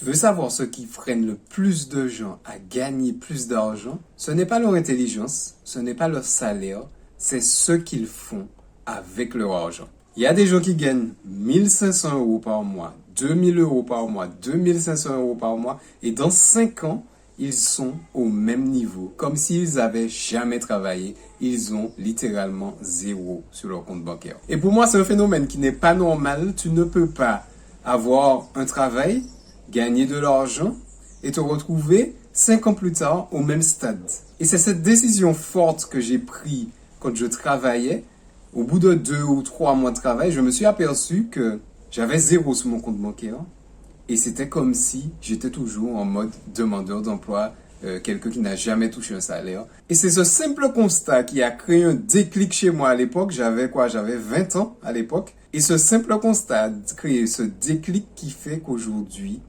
Tu veux savoir ce qui freine le plus de gens à gagner plus d'argent? Ce n'est pas leur intelligence, ce n'est pas leur salaire, c'est ce qu'ils font avec leur argent. Il y a des gens qui gagnent 1500 euros par mois, 2000 euros par mois, 2500 euros par mois, et dans 5 ans, ils sont au même niveau, comme s'ils avaient jamais travaillé. Ils ont littéralement zéro sur leur compte bancaire. Et pour moi, c'est un phénomène qui n'est pas normal. Tu ne peux pas avoir un travail, gagner de l'argent et te retrouver 5 ans plus tard au même stade. Et c'est cette décision forte que j'ai prise quand je travaillais. Au bout de 2 ou 3 mois de travail, je me suis aperçu que j'avais zéro sur mon compte bancaire. Et c'était comme si j'étais toujours en mode demandeur d'emploi, quelqu'un qui n'a jamais touché un salaire. Et c'est ce simple constat qui a créé un déclic chez moi à l'époque. J'avais 20 ans à l'époque. Et ce simple constat a créé ce déclic qui fait qu'aujourd'hui,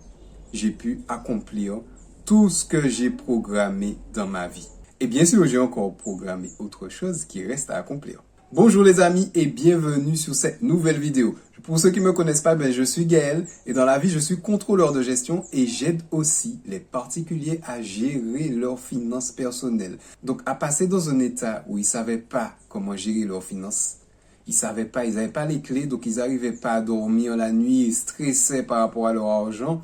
j'ai pu accomplir tout ce que j'ai programmé dans ma vie. Et bien sûr, j'ai encore programmé autre chose qui reste à accomplir. Bonjour les amis et bienvenue sur cette nouvelle vidéo. Pour ceux qui ne me connaissent pas, je suis Gaël et dans la vie, je suis contrôleur de gestion et j'aide aussi les particuliers à gérer leurs finances personnelles. Donc à passer dans un état où ils ne savaient pas comment gérer leurs finances. Ils n'avaient pas les clés, donc ils n'arrivaient pas à dormir la nuit, ils stressaient par rapport à leur argent.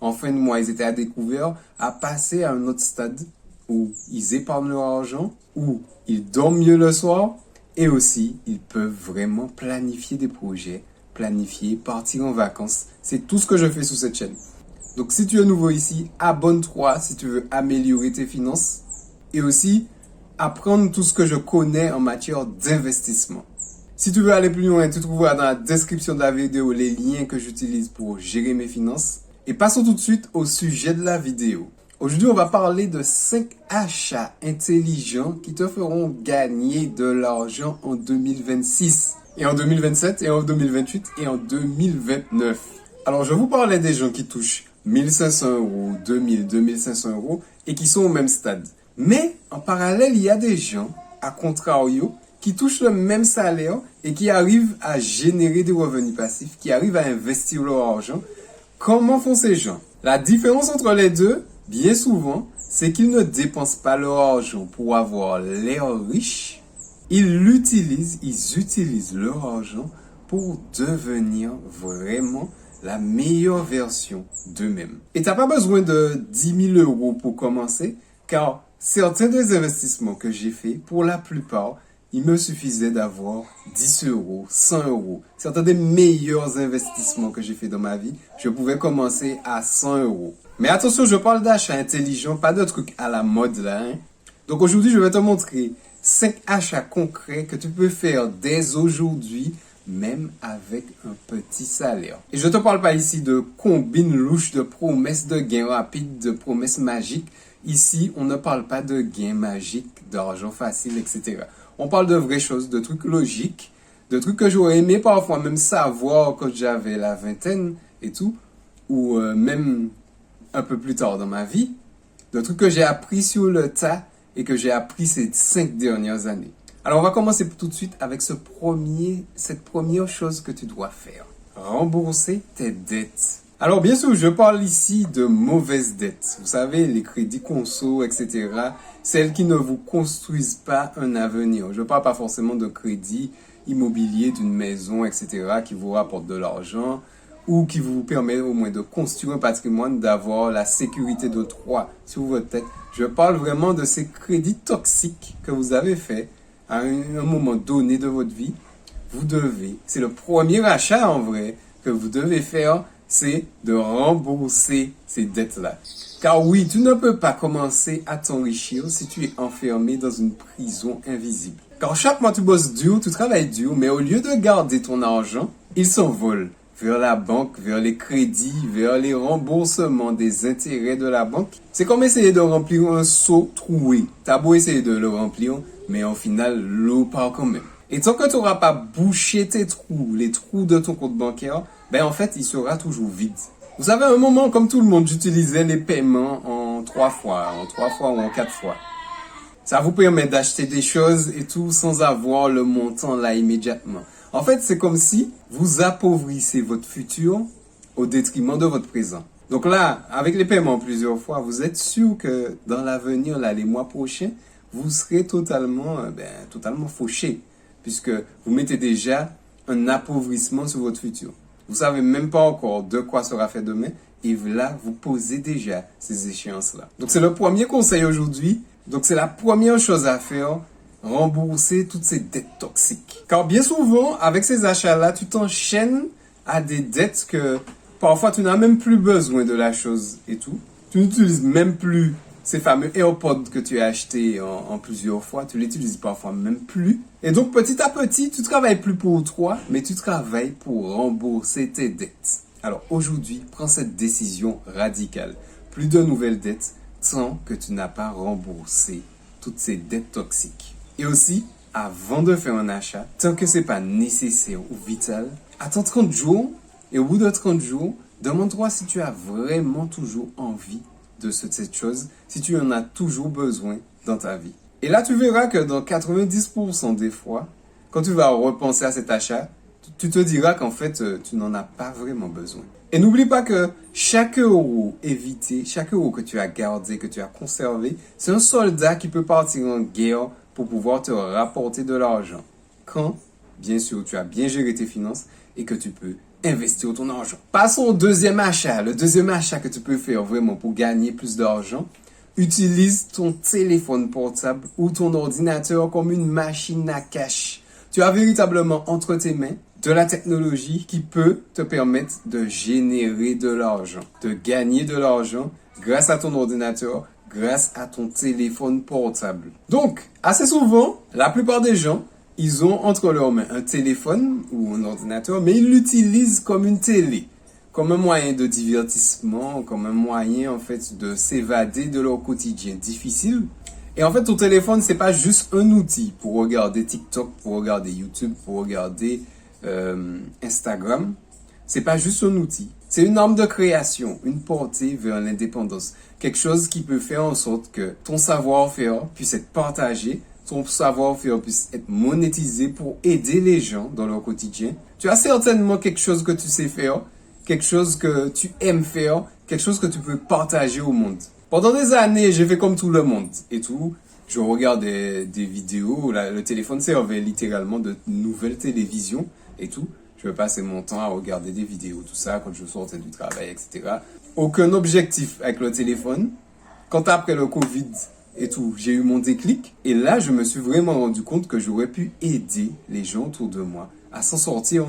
En fin de mois, ils étaient à découvert, à passer à un autre stade où ils épargnent leur argent, où ils dorment mieux le soir. Et aussi, ils peuvent vraiment planifier des projets, partir en vacances. C'est tout ce que je fais sur cette chaîne. Donc si tu es nouveau ici, abonne-toi si tu veux améliorer tes finances. Et aussi, apprendre tout ce que je connais en matière d'investissement. Si tu veux aller plus loin, tu trouveras dans la description de la vidéo les liens que j'utilise pour gérer mes finances. Et passons tout de suite au sujet de la vidéo. Aujourd'hui, on va parler de 5 achats intelligents qui te feront gagner de l'argent en 2026, et en 2027, et en 2028, et en 2029. Alors, je vous parlais des gens qui touchent 1500 euros, 2000, 2500 euros, et qui sont au même stade. Mais, en parallèle, il y a des gens, à contrario, qui touchent le même salaire et qui arrivent à générer des revenus passifs, qui arrivent à investir leur argent. Comment font ces gens? La différence entre les deux, bien souvent, c'est qu'ils ne dépensent pas leur argent pour avoir l'air riche. Ils utilisent leur argent pour devenir vraiment la meilleure version d'eux-mêmes. Et tu n'as pas besoin de 10 000 euros pour commencer, car certains des investissements que j'ai faits, pour la plupart, il me suffisait d'avoir 10 euros, 100 euros. Certains des meilleurs investissements que j'ai fait dans ma vie, je pouvais commencer à 100 euros. Mais attention, je parle d'achat intelligent, pas de trucs à la mode là. Donc aujourd'hui, je vais te montrer 5 achats concrets que tu peux faire dès aujourd'hui, même avec un petit salaire. Et je ne te parle pas ici de combines louches, de promesses de gains rapides, de promesses magiques. Ici, on ne parle pas de gains magiques, d'argent facile, etc. On parle de vraies choses, de trucs logiques, de trucs que j'aurais aimé parfois même savoir quand j'avais la vingtaine et tout, ou même un peu plus tard dans ma vie, de trucs que j'ai appris sur le tas et que j'ai appris ces 5 dernières années. Alors on va commencer tout de suite avec cette première chose que tu dois faire. Rembourser tes dettes. Alors bien sûr, je parle ici de mauvaises dettes. Vous savez, les crédits conso, etc. Celles qui ne vous construisent pas un avenir. Je ne parle pas forcément de crédit immobilier d'une maison, etc. qui vous rapporte de l'argent ou qui vous permet au moins de construire un patrimoine, d'avoir la sécurité de toit sur votre tête. Je parle vraiment de ces crédits toxiques que vous avez fait à un moment donné de votre vie. C'est le premier achat en vrai que vous devez faire, c'est de rembourser ces dettes-là. Car oui, tu ne peux pas commencer à t'enrichir si tu es enfermé dans une prison invisible. Car chaque mois tu bosses dur, tu travailles dur, mais au lieu de garder ton argent, il s'envole vers la banque, vers les crédits, vers les remboursements des intérêts de la banque. C'est comme essayer de remplir un seau troué. T'as beau essayer de le remplir, mais au final, l'eau part quand même. Et tant que tu n'auras pas bouché tes trous, les trous de ton compte bancaire, en fait, il sera toujours vide. Vous savez, à un moment, comme tout le monde, j'utilisais les paiements en 3 fois ou en 4 fois. Ça vous permet d'acheter des choses et tout sans avoir le montant là immédiatement. En fait, c'est comme si vous appauvrissez votre futur au détriment de votre présent. Donc là, avec les paiements plusieurs fois, vous êtes sûr que dans l'avenir, là, les mois prochains, vous serez totalement fauché, puisque vous mettez déjà un appauvrissement sur votre futur. Vous savez même pas encore de quoi sera fait demain, et là, vous posez déjà ces échéances-là. Donc c'est le premier conseil aujourd'hui. Donc c'est la première chose à faire, rembourser toutes ces dettes toxiques. Car bien souvent, avec ces achats-là, tu t'enchaînes à des dettes que parfois tu n'as même plus besoin de la chose et tout. Tu n'utilises même plus ces fameux AirPods que tu as achetés en plusieurs fois. Tu l'utilises parfois même plus. Et donc petit à petit, tu travailles plus pour toi, mais tu travailles pour rembourser tes dettes. Alors aujourd'hui, prends cette décision radicale. Plus de nouvelles dettes tant que tu n'as pas remboursé toutes ces dettes toxiques. Et aussi, avant de faire un achat, tant que c'est pas nécessaire ou vital, attends 30 jours et au bout de 30 jours, demande-toi si tu as vraiment toujours envie de cette chose, si tu en as toujours besoin dans ta vie. Et là, tu verras que dans 90% des fois, quand tu vas repenser à cet achat, tu te diras qu'en fait, tu n'en as pas vraiment besoin. Et n'oublie pas que chaque euro évité, chaque euro que tu as gardé, que tu as conservé, c'est un soldat qui peut partir en guerre pour pouvoir te rapporter de l'argent. Quand, bien sûr, tu as bien géré tes finances et que tu peux investir ton argent. Passons au deuxième achat. Le deuxième achat que tu peux faire vraiment pour gagner plus d'argent, utilise ton téléphone portable ou ton ordinateur comme une machine à cash. Tu as véritablement entre tes mains de la technologie qui peut te permettre de générer de l'argent, de gagner de l'argent grâce à ton ordinateur, grâce à ton téléphone portable. Donc, assez souvent, la plupart des gens, ils ont entre leurs mains un téléphone ou un ordinateur, mais ils l'utilisent comme une télé, comme un moyen de divertissement, comme un moyen en fait de s'évader de leur quotidien difficile. Et en fait, ton téléphone, c'est pas juste un outil pour regarder TikTok, pour regarder YouTube, pour regarder Instagram. C'est pas juste un outil. C'est une arme de création, une portée vers l'indépendance. Quelque chose qui peut faire en sorte que ton savoir-faire puisse être partagé, ton savoir-faire puisse être monétisé pour aider les gens dans leur quotidien. Tu as certainement quelque chose que tu sais faire, quelque chose que tu aimes faire, quelque chose que tu peux partager au monde. Pendant des années, j'ai fait comme tout le monde et tout. Je regardais des vidéos, le téléphone servait littéralement de nouvelle télévision et tout. Je passais mon temps à regarder des vidéos, tout ça, quand je sortais du travail, etc. Aucun objectif avec le téléphone. Quand après le Covid et tout, j'ai eu mon déclic. Et là, je me suis vraiment rendu compte que j'aurais pu aider les gens autour de moi à s'en sortir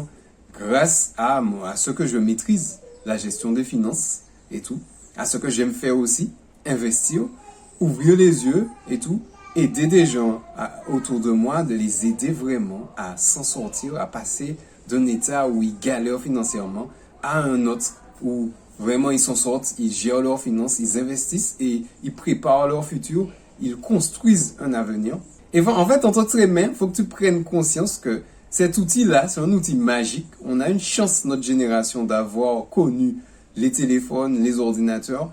grâce à ce que je maîtrise, la gestion des finances et tout, à ce que j'aime faire aussi, investir, ouvrir les yeux et tout, aider des gens autour de moi, de les aider vraiment à s'en sortir, à passer d'un état où ils galèrent financièrement à un autre où vraiment ils s'en sortent, ils gèrent leurs finances, ils investissent et ils préparent leur futur, ils construisent un avenir. Et en fait, entre tes mains, il faut que tu prennes conscience que cet outil-là, c'est un outil magique. On a une chance, notre génération, d'avoir connu les téléphones, les ordinateurs,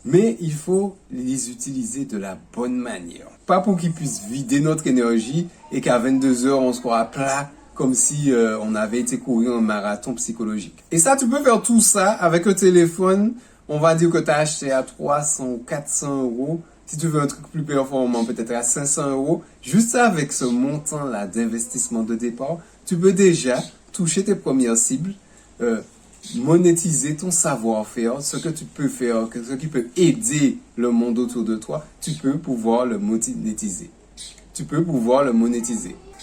mais il faut les utiliser de la bonne manière. Pas pour qu'ils puissent vider notre énergie et qu'à 22 heures, on soit à plat, comme si on avait été courir un marathon psychologique. Et ça, tu peux faire tout ça avec un téléphone. On va dire que tu as acheté à 300 ou 400 euros. Si tu veux un truc plus performant, peut-être à 500 euros. Juste avec ce montant-là d'investissement de départ, tu peux déjà toucher tes premières cibles, monétiser ton savoir-faire, ce que tu peux faire, ce qui peut aider le monde autour de toi. Tu peux pouvoir le monétiser.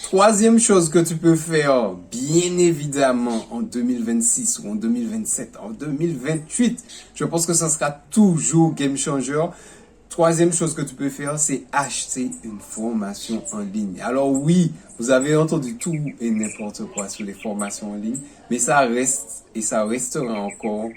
Troisième chose que tu peux faire, bien évidemment, en 2026 ou en 2027, en 2028, je pense que ça sera toujours game changer. Troisième chose que tu peux faire, c'est acheter une formation en ligne. Alors oui, vous avez entendu tout et n'importe quoi sur les formations en ligne, mais ça reste et ça restera encore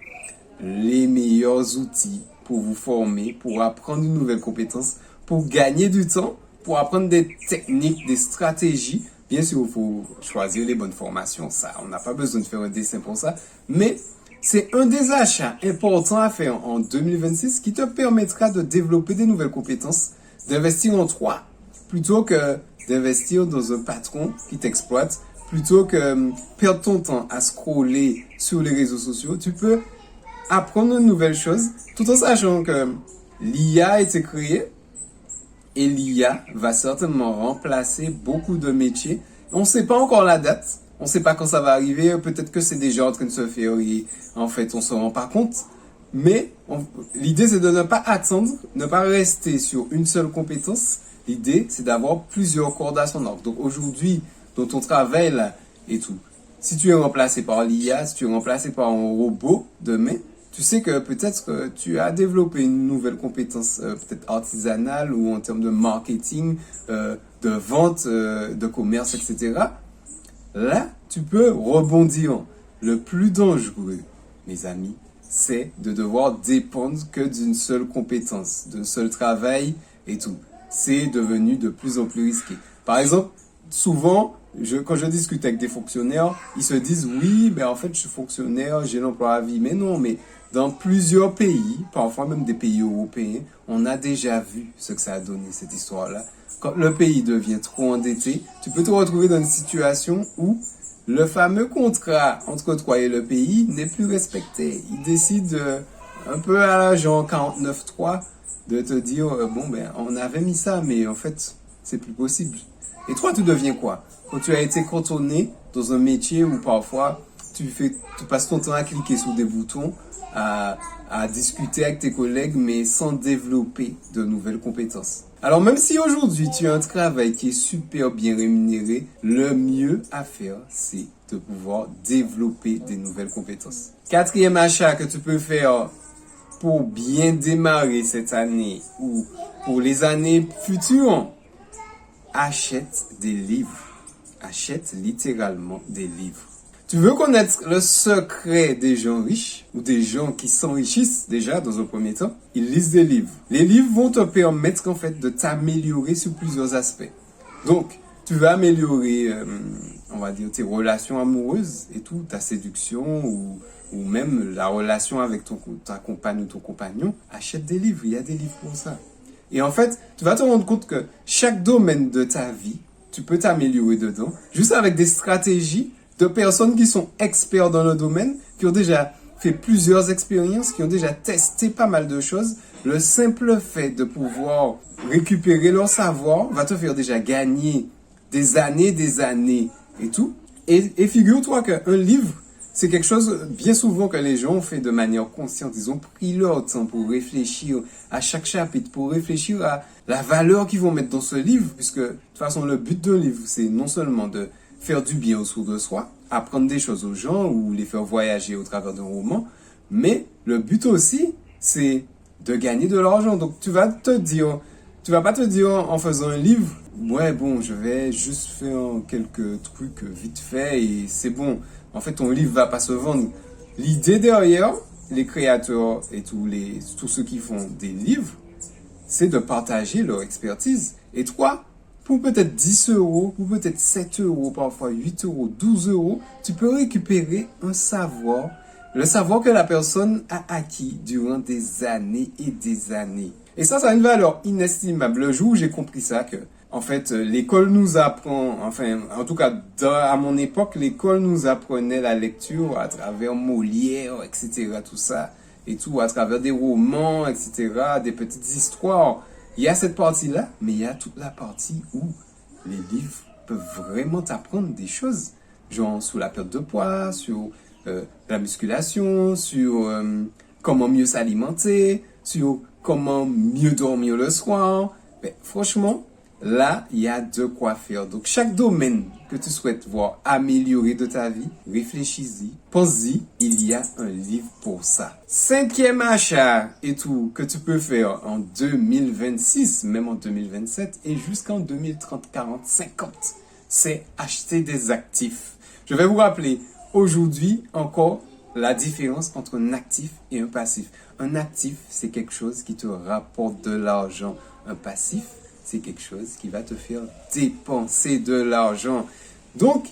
les meilleurs outils pour vous former, pour apprendre une nouvelle compétence, pour gagner du temps, pour apprendre des techniques, des stratégies. Bien sûr, il faut choisir les bonnes formations. Ça, on n'a pas besoin de faire un dessin pour ça. Mais c'est un des achats importants à faire en 2026 qui te permettra de développer des nouvelles compétences, d'investir en toi, plutôt que d'investir dans un patron qui t'exploite, plutôt que perdre ton temps à scroller sur les réseaux sociaux. Tu peux apprendre une nouvelle chose, tout en sachant que l'IA a été créée et l'IA va certainement remplacer beaucoup de métiers. On ne sait pas encore la date, on ne sait pas quand ça va arriver, peut-être que c'est déjà en train de se faire et en fait on ne se rend pas compte. Mais l'idée c'est de ne pas attendre, ne pas rester sur une seule compétence. L'idée c'est d'avoir plusieurs cordes à son arc. Donc aujourd'hui, dans ton travail là et tout, si tu es remplacé par l'IA, si tu es remplacé par un robot demain, tu sais que peut-être que tu as développé une nouvelle compétence, peut-être artisanale ou en termes de marketing, de vente, de commerce, etc. Là, tu peux rebondir. Le plus dangereux, mes amis, c'est de devoir dépendre que d'une seule compétence, d'un seul travail et tout. C'est devenu de plus en plus risqué. Par exemple, souvent, quand je discute avec des fonctionnaires, ils se disent oui, mais en fait, je suis fonctionnaire, j'ai l'emploi à vie. Mais non, mais dans plusieurs pays, parfois même des pays européens, on a déjà vu ce que ça a donné, cette histoire-là. Quand le pays devient trop endetté, tu peux te retrouver dans une situation où le fameux contrat entre toi et le pays n'est plus respecté. Il décide un peu à la genre 49.3 de te dire bon ben on avait mis ça mais en fait c'est plus possible. Et toi tu deviens quoi? Quand tu as été cantonné dans un métier où parfois tu passes ton temps à cliquer sur des boutons, à discuter avec tes collègues mais sans développer de nouvelles compétences. Alors même si aujourd'hui tu as un travail qui est super bien rémunéré, le mieux à faire c'est de pouvoir développer des nouvelles compétences. Quatrième achat que tu peux faire pour bien démarrer cette année ou pour les années futures, achète des livres. Achète littéralement des livres. Tu veux connaître le secret des gens riches ou des gens qui s'enrichissent déjà dans un premier temps? Ils lisent des livres. Les livres vont te permettre en fait de t'améliorer sur plusieurs aspects. Donc, tu vas améliorer, on va dire, tes relations amoureuses et tout, ta séduction ou même la relation avec ta compagne ou ton compagnon. Achète des livres, il y a des livres pour ça. Et en fait, tu vas te rendre compte que chaque domaine de ta vie, tu peux t'améliorer dedans, juste avec des stratégies de personnes qui sont experts dans le domaine, qui ont déjà fait plusieurs expériences, qui ont déjà testé pas mal de choses. Le simple fait de pouvoir récupérer leur savoir va te faire déjà gagner des années et tout. Et figure-toi qu'un livre, c'est quelque chose bien souvent que les gens ont fait de manière consciente. Ils ont pris leur temps pour réfléchir à chaque chapitre, pour réfléchir à la valeur qu'ils vont mettre dans ce livre, puisque de toute façon le but d'un livre, c'est non seulement de faire du bien autour de soi, apprendre des choses aux gens ou les faire voyager au travers d'un roman, mais le but aussi, c'est de gagner de l'argent. Donc tu vas pas te dire en faisant un livre, ouais bon, je vais juste faire quelques trucs vite fait et c'est bon. En fait, ton livre va pas se vendre. L'idée derrière, les créateurs et tous ceux qui font des livres, c'est de partager leur expertise. Et toi, pour peut-être 10 euros, pour peut-être 7 euros, parfois 8 euros, 12 euros, tu peux récupérer un savoir, le savoir que la personne a acquis durant des années et des années. Et ça a une valeur inestimable. Le jour où j'ai compris ça, que en fait, l'école nous apprend, enfin, en tout cas, à mon époque, l'école nous apprenait la lecture à travers Molière, etc., tout ça, et tout, à travers des romans, etc., des petites histoires. Il y a cette partie-là, mais il y a toute la partie où les livres peuvent vraiment t'apprendre des choses, genre sur la perte de poids, sur la musculation, sur comment mieux s'alimenter, sur comment mieux dormir le soir. Mais franchement, là, il y a de quoi faire. Donc, chaque domaine que tu souhaites voir améliorer de ta vie, réfléchis-y, pense-y, il y a un livre pour ça. Cinquième achat et tout que tu peux faire en 2026, même en 2027 et jusqu'en 2030, 40, 50, c'est acheter des actifs. Je vais vous rappeler aujourd'hui encore la différence entre un actif et un passif. Un actif, c'est quelque chose qui te rapporte de l'argent. Un passif, c'est quelque chose qui va te faire dépenser de l'argent. Donc,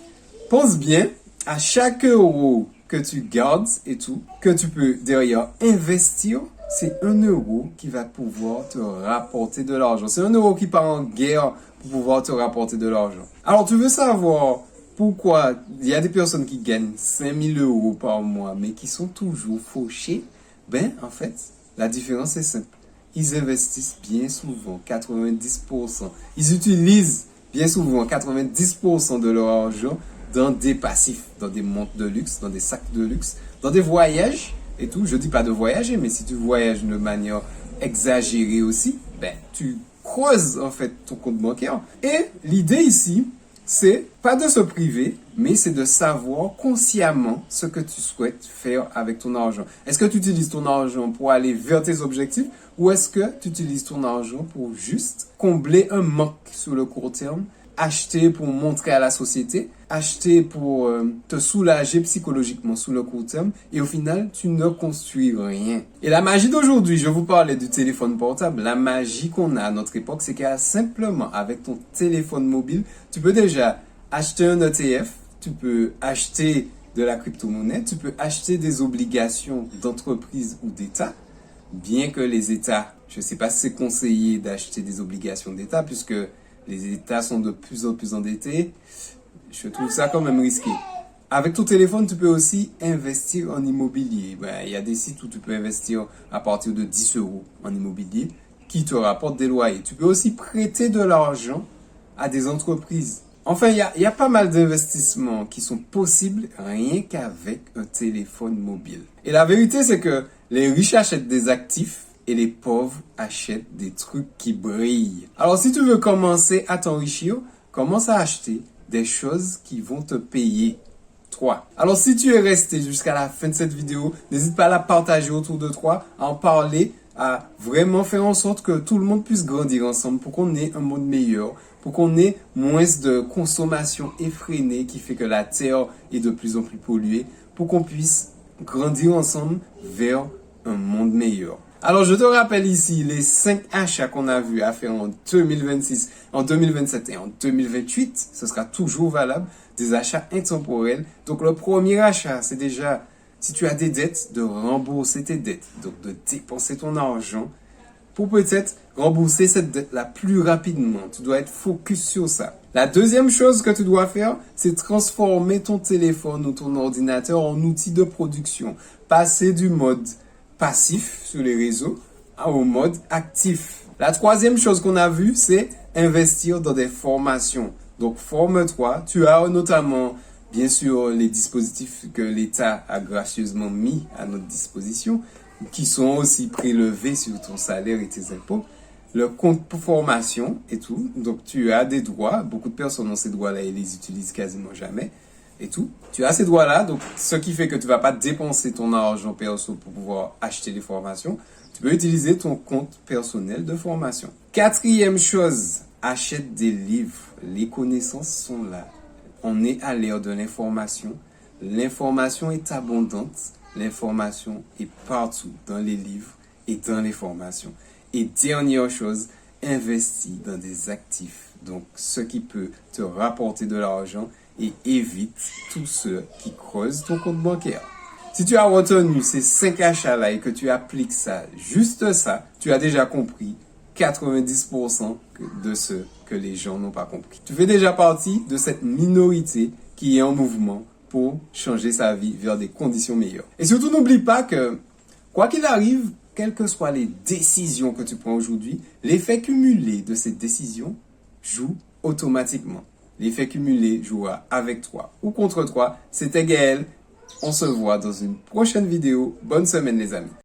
pense bien à chaque euro que tu gardes et tout, que tu peux derrière investir, c'est un euro qui va pouvoir te rapporter de l'argent. C'est un euro qui part en guerre pour pouvoir te rapporter de l'argent. Alors, tu veux savoir pourquoi il y a des personnes qui gagnent 5 000 euros par mois, mais qui sont toujours fauchées? Ben, en fait, la différence est simple. Ils investissent bien souvent 90%. Ils utilisent bien souvent 90% de leur argent dans des passifs, dans des montres de luxe, dans des sacs de luxe, dans des voyages et tout. Je dis pas de voyager, mais si tu voyages de manière exagérée aussi, ben, tu creuses en fait ton compte bancaire. Et l'idée ici, c'est pas de se priver, mais c'est de savoir consciemment ce que tu souhaites faire avec ton argent. Est-ce que tu utilises ton argent pour aller vers tes objectifs ou est-ce que tu utilises ton argent pour juste combler un manque sur le court terme, acheter pour montrer à la société, acheter pour te soulager psychologiquement sur le court terme et au final, tu ne construis rien. Et la magie d'aujourd'hui, je vous parlais du téléphone portable, la magie qu'on a à notre époque, c'est qu'à simplement avec ton téléphone mobile, tu peux déjà acheter un ETF, tu peux acheter de la crypto-monnaie, tu peux acheter des obligations d'entreprise ou d'État, bien que les États, je ne sais pas si c'est conseillé d'acheter des obligations d'État puisque les États sont de plus en plus endettés. Je trouve ça quand même risqué. Avec ton téléphone, tu peux aussi investir en immobilier. Ben, il y a des sites où tu peux investir à partir de 10 euros en immobilier qui te rapportent des loyers. Tu peux aussi prêter de l'argent à des entreprises. Enfin, il y a pas mal d'investissements qui sont possibles rien qu'avec un téléphone mobile. Et la vérité, c'est que les riches achètent des actifs et les pauvres achètent des trucs qui brillent. Alors, si tu veux commencer à t'enrichir, commence à acheter des choses qui vont te payer, toi. Alors, si tu es resté jusqu'à la fin de cette vidéo, n'hésite pas à la partager autour de toi, à en parler, à vraiment faire en sorte que tout le monde puisse grandir ensemble pour qu'on ait un monde meilleur, pour qu'on ait moins de consommation effrénée qui fait que la Terre est de plus en plus polluée, pour qu'on puisse grandir ensemble vers un monde meilleur. Alors, je te rappelle ici les 5 achats qu'on a vu à faire en 2026, en 2027 et en 2028. Ce sera toujours valable, des achats intemporels. Donc, le premier achat, c'est déjà, si tu as des dettes, de rembourser tes dettes. Donc, de dépenser ton argent pour peut-être rembourser cette dette-là plus rapidement. Tu dois être focus sur ça. La deuxième chose que tu dois faire, c'est transformer ton téléphone ou ton ordinateur en outil de production. Passer du mode passif sur les réseaux au mode actif. La troisième chose qu'on a vue, c'est investir dans des formations. Donc, forme-toi. Tu as notamment, bien sûr, les dispositifs que l'État a gracieusement mis à notre disposition, qui sont aussi prélevés sur ton salaire et tes impôts. Le compte pour formation et tout. Donc, tu as des droits. Beaucoup de personnes ont ces droits-là et les utilisent quasiment jamais. Et tout. Tu as ces droits-là, donc ce qui fait que tu vas pas dépenser ton argent perso pour pouvoir acheter des formations. Tu peux utiliser ton compte personnel de formation. Quatrième chose, achète des livres. Les connaissances sont là. On est à l'ère de l'information. L'information est abondante. L'information est partout dans les livres et dans les formations. Et dernière chose, investis dans des actifs. Donc, ce qui peut te rapporter de l'argent et évite tous ceux qui creusent ton compte bancaire. Si tu as retenu ces 5 achats-là et que tu appliques ça, juste ça, tu as déjà compris 90% de ce que les gens n'ont pas compris. Tu fais déjà partie de cette minorité qui est en mouvement pour changer sa vie vers des conditions meilleures. Et surtout, n'oublie pas que, quoi qu'il arrive, quelles que soient les décisions que tu prends aujourd'hui, l'effet cumulé de ces décisions joue automatiquement. L'effet cumulé jouera avec toi ou contre toi. C'était Gaël. On se voit dans une prochaine vidéo. Bonne semaine les amis.